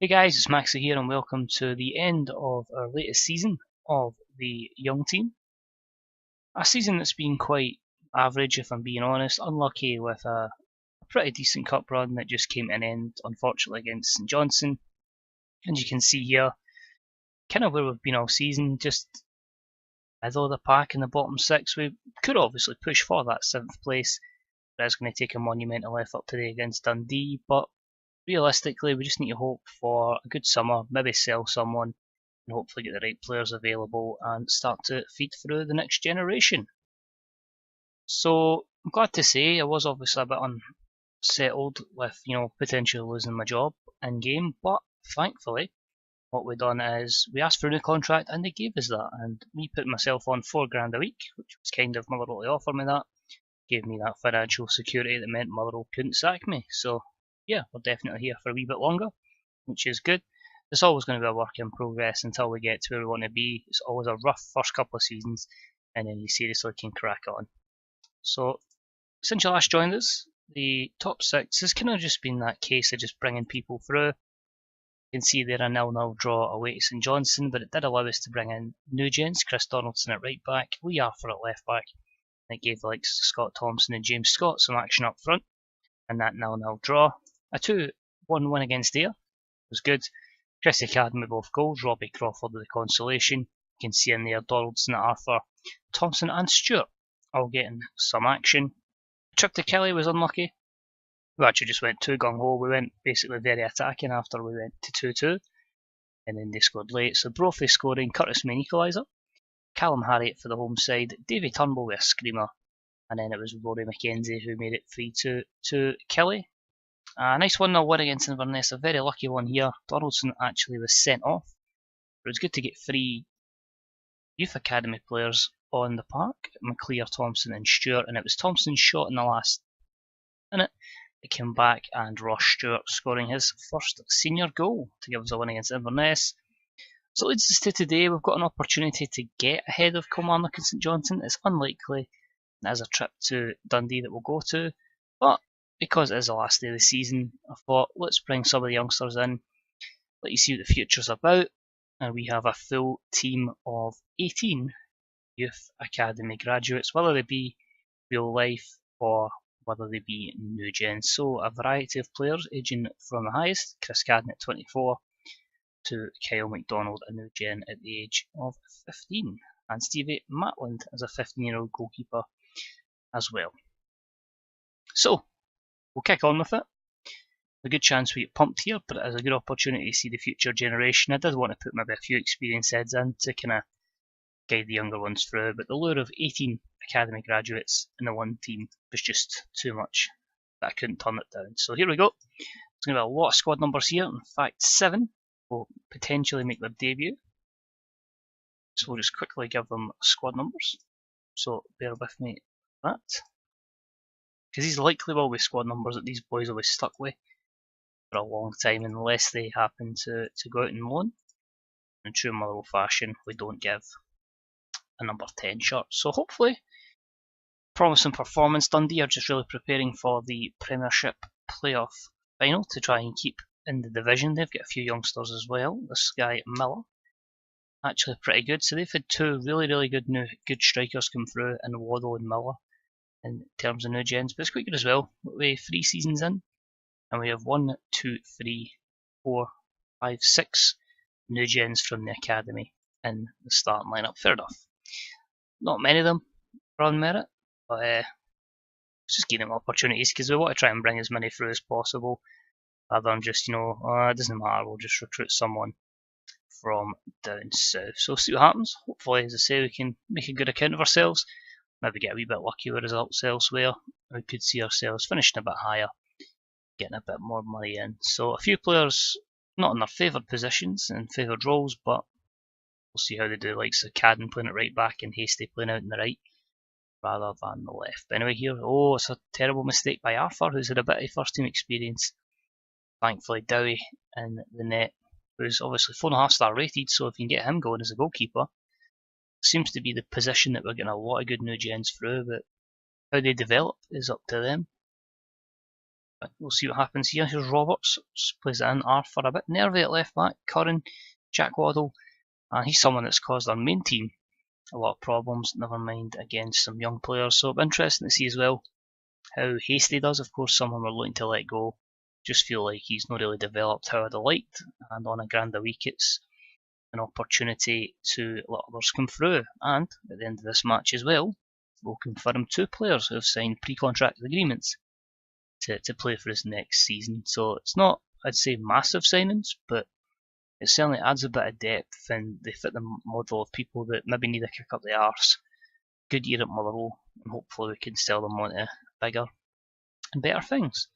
Hey guys, it's Maxie here and welcome to the end of our latest season of the Young Team. A season that's been quite average if I'm being honest, unlucky with a pretty decent cup run that just came to an end unfortunately against St Johnstone. And you can see here kind of where we've been all season, just middle of the pack in the bottom six. We could obviously push for that 7th place, but it's going to take a monumental effort today against Dundee, but realistically, we just need to hope for a good summer, maybe sell someone, and hopefully get the right players available and start to feed through the next generation. So I'm glad to say I was obviously a bit unsettled with, potentially losing my job in game, but thankfully what we've done is we asked for a new contract and they gave us that, and me putting myself on £4 a week, which was kind of Motherwell to offer me that, gave me that financial security that meant Motherwell couldn't sack me. So yeah, we're definitely here for a wee bit longer, which is good. It's always going to be a work in progress until we get to where we want to be. It's always a rough first couple of seasons, and then you seriously can crack on. So, since you last joined us, the top 6 has kind of just been that case of just bringing people through. You can see there a 0-0 draw away to St Johnstone, but it did allow us to bring in new gens, Chris Donaldson at right back, Lee Arthur at left back. It gave the likes of Scott Thompson and James Scott some action up front, and that 0-0 draw. A 2-1 win against Ayr was good. Chris Academy both goals, Robbie Crawford with the consolation. You can see in there Donaldson, Arthur, Thompson and Stewart all getting some action. Trip to Kelly was unlucky. We actually just went too gung-ho. We went basically very attacking after we went to 2-2. And then they scored late. So Brophy scoring, Curtis made an equaliser. Callum Harriott for the home side, Davy Turnbull with a screamer. And then it was Rory McKenzie who made it 3-2 to Kelly. A nice 1-0 win against Inverness, a very lucky one here. Donaldson actually was sent off, but it was good to get 3 youth academy players on the park, McLear, Thompson and Stewart, and it was Thompson's shot in the last minute. It came back and Ross Stewart scoring his first senior goal to give us a win against Inverness. So it leads us to today. We've got an opportunity to get ahead of Kilmarnock and St Johnstone. It's unlikely there's a trip to Dundee that we'll go to, but because it is the last day of the season, I thought let's bring some of the youngsters in, let you see what the future's about, and we have a full team of 18 youth academy graduates, whether they be real life or whether they be new gen. So a variety of players aging from the highest, Chris Cadden at 24, to Kyle McDonald, a new gen at the age of 15, and Stevie Matland as a 15-year-old goalkeeper as well. So we'll kick on with it. A good chance we get pumped here, but it is a good opportunity to see the future generation. I did want to put maybe a few experienced heads in to kind of guide the younger ones through, but the lure of 18 academy graduates in the one team was just too much that I couldn't turn it down. So here we go. There's going to be a lot of squad numbers here. In fact, 7 will potentially make their debut. So we'll just quickly give them squad numbers. So bear with me with that, because these likely will be squad numbers that these boys will be stuck with for a long time unless they happen to go out in loan. In true Motherwell fashion, we don't give a number 10 shirt. So hopefully, promising performance. Dundee are just really preparing for the Premiership playoff final to try and keep in the division. They've got a few youngsters as well. This guy Miller, actually pretty good. So they've had 2 really good strikers come through in Waddle and Miller in terms of new gens, but it's quite good as well. We're 3 seasons in, and we have 1, 2, 3, 4, 5, 6 new gens from the academy in the starting lineup. Fair enough. Not many of them are on merit, but it's just giving them opportunities because we want to try and bring as many through as possible, rather than just, it doesn't matter, we'll just recruit someone from down south. So see what happens. Hopefully, as I say, we can make a good account of ourselves. Maybe get a wee bit lucky with results elsewhere. We could see ourselves finishing a bit higher, getting a bit more money in. So a few players not in their favoured positions and favoured roles, but we'll see how they do. Like Cadden playing it right back and Hasty playing out in the right rather than the left. But anyway, here, it's a terrible mistake by Arthur, who's had a bit of first team experience. Thankfully, Dowie in the net, who's obviously 4.5 star rated, so if you can get him going as a goalkeeper, seems to be the position that we're getting a lot of good new gens through, but how they develop is up to them. But we'll see what happens here. Here's Roberts, plays it in. Arthur a bit nervy at left back. Curran, Jack Waddle, and he's someone that's caused our main team a lot of problems, never mind against some young players. So it'll be interesting to see as well how Hasty does. Of course, someone we're looking to let go. Just feel like he's not really developed how I'd have liked, and on a grand a week it's an opportunity to let others come through. And at the end of this match as well, we'll confirm 2 players who have signed pre-contract agreements to play for us next season. So it's not, I'd say, massive signings, but it certainly adds a bit of depth, and they fit the model of people that maybe need a kick up the arse. Good year at Motherwell, and hopefully we can sell them on to bigger and better things.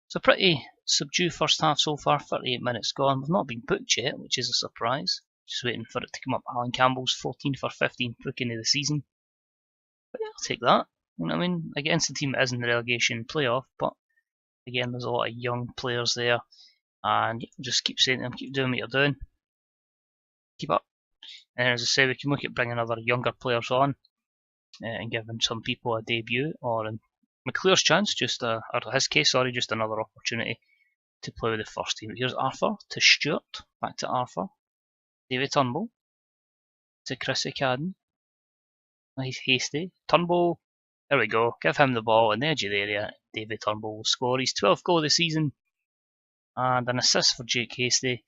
So pretty subdued first half so far, 38 minutes gone. We've not been booked yet, which is a surprise. Just waiting for it to come up. Alan Campbell's 14 for 15 booking of the season. But yeah, I'll take that. You know what I mean? Against the team that is in the relegation playoff, but again, there's a lot of young players there. And yeah, just keep saying to them, keep doing what you're doing. Keep up. And as I say, we can look at bringing other younger players on and giving some people a debut, or in McClure's chance, or his case, sorry, just another opportunity to play with the first team. Here's Arthur to Stuart, back to Arthur, David Turnbull to Chrissy Cadden, nice Hasty, Turnbull, there we go, give him the ball in the edge of the area, David Turnbull will score his 12th goal of the season, and an assist for Jake Hasty.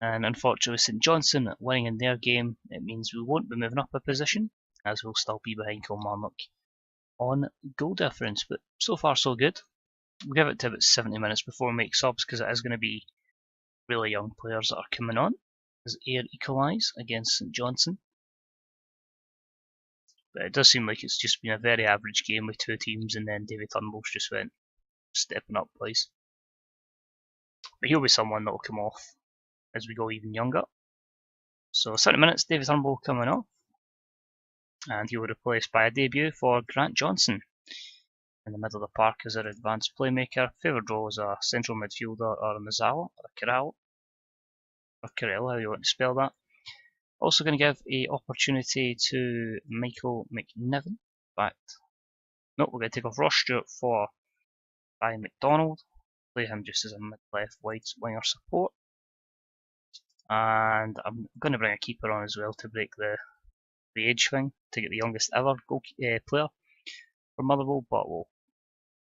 And unfortunately, St Johnstone winning in their game, it means we won't be moving up a position, as we'll still be behind Kilmarnock on goal difference. But so far so good. We'll give it to about 70 minutes before we make subs, because it is going to be really young players that are coming on as Ayr equalise against St Johnstone. But it does seem like it's just been a very average game with 2 teams, and then David Turnbull's just went stepping up place. But he'll be someone that will come off as we go even younger. So 70 minutes, David Turnbull coming off, and he will be replaced by a debut for Grant Johnson in the middle of the park as our advanced playmaker. Favoured role as a central midfielder or a Mazzala or a Corral, or Corella, how you want to spell that. Also going to give an opportunity to Michael McNiven. In fact, no, we're going to take off Ross Stewart for Brian McDonald. Play him just as a mid-left winger support. And I'm going to bring a keeper on as well to break the age thing, to get the youngest ever player for Motherwell, but we'll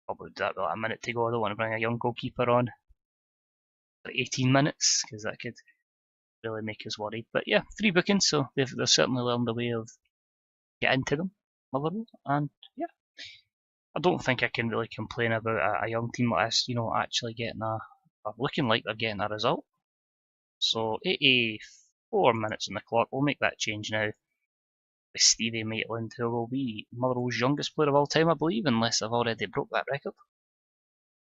probably do that with like a minute to go. I don't want to bring a young goalkeeper on for 18 minutes, because that could really make us worried. But yeah, 3 bookings, so they've certainly learned a way of getting to them, Motherwell, and yeah, I don't think I can really complain about a young team like this, you know, actually getting looking like they're getting a result. So 84 minutes on the clock, we'll make that change now with Stevie Maitland, who will be Motherwell's youngest player of all time, I believe, unless I've already broke that record.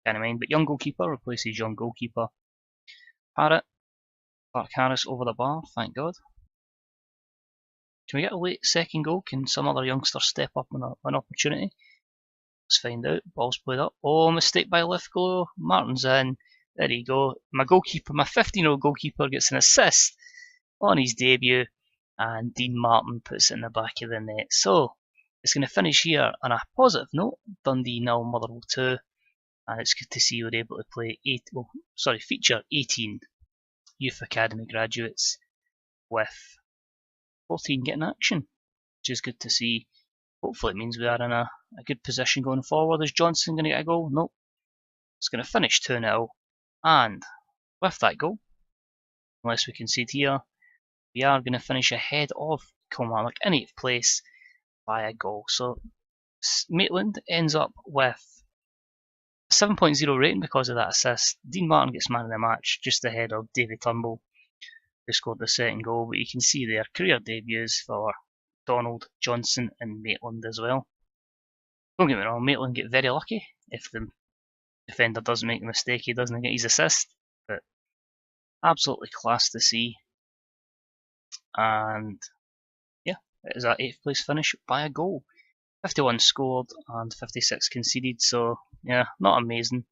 Can't mind, but young goalkeeper replaces young goalkeeper. Parrott, Clark Harris over the bar, thank God. Can we get a late second goal? Can some other youngster step up on an opportunity? Let's find out. Ball's played up. Oh, mistake by Lithgow. Martin's in. There you go. My goalkeeper, my 15-year-old goalkeeper, gets an assist on his debut, and Dean Martin puts it in the back of the net. So it's going to finish here on a positive note. Dundee 0, Motherwell 2, and it's good to see we're able to play feature 18 Youth Academy graduates with 14 getting action, which is good to see. Hopefully it means we are in a good position going forward. Is Johnson going to get a goal? Nope. It's going to finish 2-0. And with that goal, unless we concede here, we are going to finish ahead of Kilmarnock in 8th place by a goal. So Maitland ends up with a 7.0 rating because of that assist. Dean Martin gets man of the match, just ahead of David Turnbull, who scored the second goal. But you can see their career debuts for Donald, Johnson and Maitland as well. Don't get me wrong, Maitland get very lucky if the defender doesn't make a mistake, he doesn't get his assist, but absolutely class to see. And yeah, it is our 8th place finish by a goal. 51 scored and 56 conceded, so yeah, not amazing.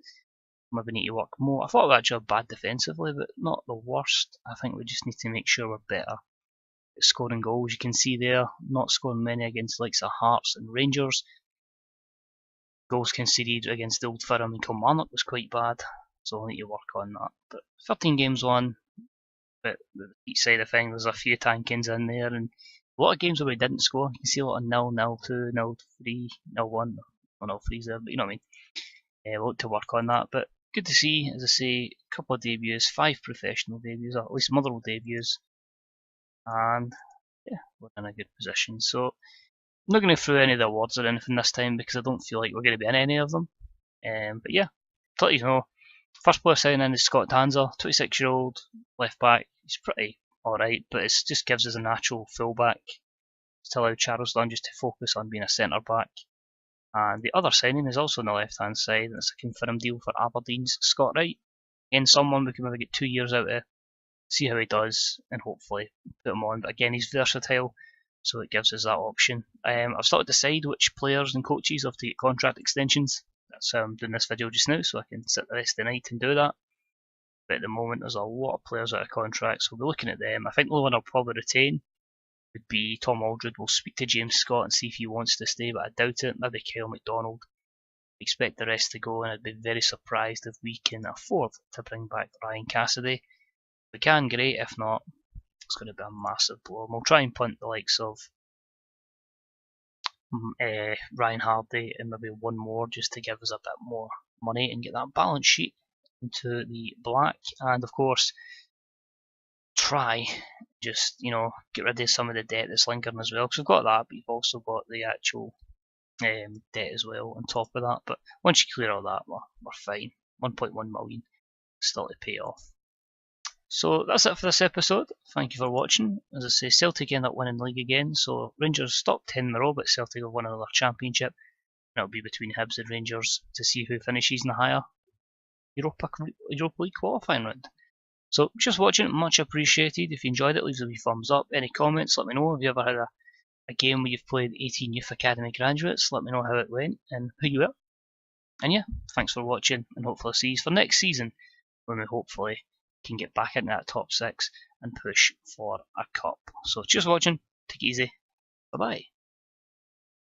Maybe need to work more. I thought we were actually bad defensively, but not the worst. I think we just need to make sure we're better at scoring goals. You can see there, not scoring many against the likes of Hearts and Rangers. goals conceded against the Old Firm and Kilmarnock was quite bad, so I'll need to work on that. But 13 games won, but each side of things there's a few tankings in there, and a lot of games where we didn't score. You can see a lot of 0-0, 2, 0-3, 0-1, or 0-3s there, but you know what I mean. We'll look to work on that, but good to see, as I say, a couple of debuts, 5 professional debuts, or at least Motherwell debuts, and yeah, we're in a good position. So I'm not going to throw any of the awards or anything this time because I don't feel like we're going to be in any of them. But yeah, to let you know, first player signing in is Scott Tanzer, 26-year-old left back. He's pretty alright, but it just gives us a natural fullback to allow Charles Dunn just to focus on being a centre back. And the other signing is also on the left hand side, and it's a confirmed deal for Aberdeen's Scott Wright. Again, someone we can maybe get 2 years out of, see how he does, and hopefully put him on. But again, he's versatile, so it gives us that option. I've started to decide which players and coaches have to get contract extensions. That's how I'm doing this video just now, so I can sit the rest of the night and do that. But at the moment, there's a lot of players out of contract, so we'll be looking at them. I think the one I'll probably retain would be Tom Aldred. We'll speak to James Scott and see if he wants to stay, but I doubt it. Maybe Kyle McDonald. I expect the rest to go, and I'd be very surprised if we can afford to bring back Ryan Cassidy. If we can, great. If not, it's going to be a massive blow. We'll try and punt the likes of Ryan Hardy and maybe one more just to give us a bit more money and get that balance sheet into the black. And of course, try just, get rid of some of the debt that's lingering as well, because we've got that, but you've also got the actual debt as well on top of that. But once you clear all that, we're fine. 1.1 million still to pay off. So that's it for this episode. Thank you for watching. As I say, Celtic end up winning the league again, so Rangers stopped 10 in a row, but Celtic have won another championship. And it'll be between Hibs and Rangers to see who finishes in the higher Europa League qualifying round. So just watching, much appreciated. If you enjoyed it, leave a wee thumbs up. Any comments, let me know. Have you ever had a game where you've played 18 Youth Academy graduates? Let me know how it went and who you were. And yeah, thanks for watching, and hopefully I'll see you for next season, when we hopefully can get back into that top 6 and push for a cup. So just watching, take it easy, bye bye.